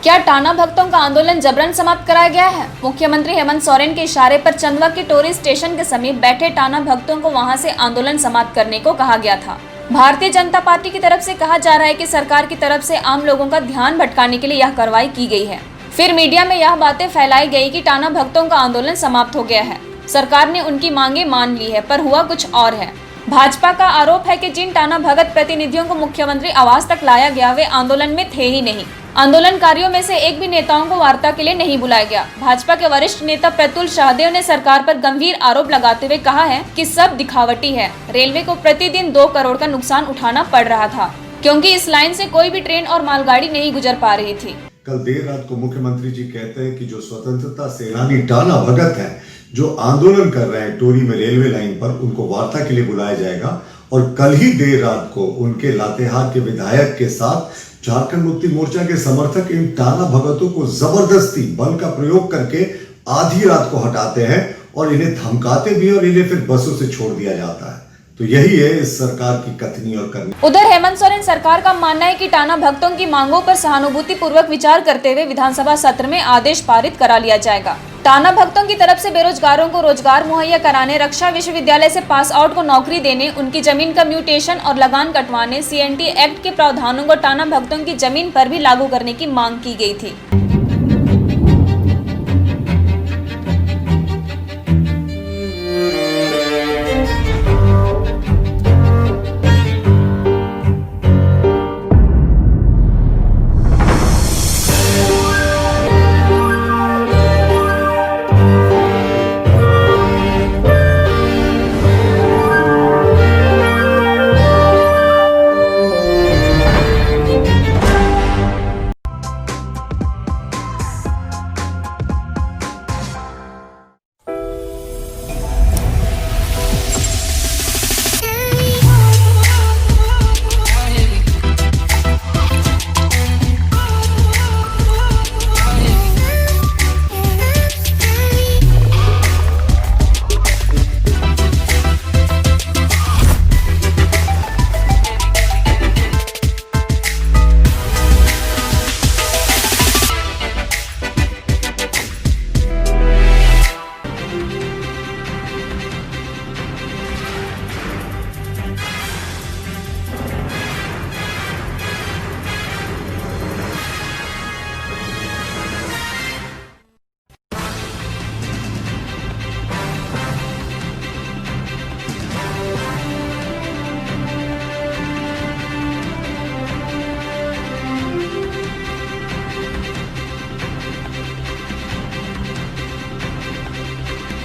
क्या टाना भक्तों का आंदोलन जबरन समाप्त कराया गया है? मुख्यमंत्री हेमंत सोरेन के इशारे पर चंदवा के टोरी स्टेशन के समीप बैठे टाना भक्तों को वहां से आंदोलन समाप्त करने को कहा गया था। भारतीय जनता पार्टी की तरफ से कहा जा रहा है कि सरकार की तरफ से आम लोगों का ध्यान भटकाने के लिए यह कार्रवाई की गई है। फिर मीडिया में यह बातें फैलाई गई कि टाना भक्तों का आंदोलन समाप्त हो गया है, सरकार ने उनकी मांगे मान ली है, पर हुआ कुछ और है। भाजपा का आरोप है कि जिन टाना भगत प्रतिनिधियों को मुख्यमंत्री आवास तक लाया गया वे आंदोलन में थे ही नहीं। आंदोलनकारियों में से एक भी नेताओं को वार्ता के लिए नहीं बुलाया गया। भाजपा के वरिष्ठ नेता प्रतुल शाहदेव ने सरकार पर गंभीर आरोप लगाते हुए कहा है कि सब दिखावटी है। रेलवे को प्रतिदिन 2 करोड़ का नुकसान उठाना पड़ रहा था, क्योंकि इस लाइन से कोई भी ट्रेन और मालगाड़ी नहीं गुजर पा रही थी। कल देर रात को मुख्यमंत्री जी कहते हैं कि जो स्वतंत्रता सेनानी टाना भगत हैं, जो आंदोलन कर रहे हैं टोरी में रेलवे लाइन पर, उनको वार्ता के लिए बुलाया जाएगा। और कल ही देर रात को उनके लातेहार के विधायक के साथ झारखंड मुक्ति मोर्चा के समर्थक इन टाना भगतों को जबरदस्ती बल का प्रयोग करके आधी रात को हटाते हैं और इन्हें धमकाते भी और इन्हें फिर बसों से छोड़ दिया जाता है। तो यही है इस सरकार की कथनी और करनी। उधर हेमंत सोरेन सरकार का मानना है कि टाना भक्तों की मांगों पर सहानुभूति पूर्वक विचार करते हुए विधानसभा सत्र में आदेश पारित करा लिया जाएगा। टाना भक्तों की तरफ से बेरोजगारों को रोजगार मुहैया कराने, रक्षा विश्वविद्यालय से पास आउट को नौकरी देने, उनकी जमीन का म्यूटेशन और लगान कटवाने, CNT एक्ट के प्रावधानों को टाना भक्तों की जमीन पर भी लागू करने की मांग की गई थी।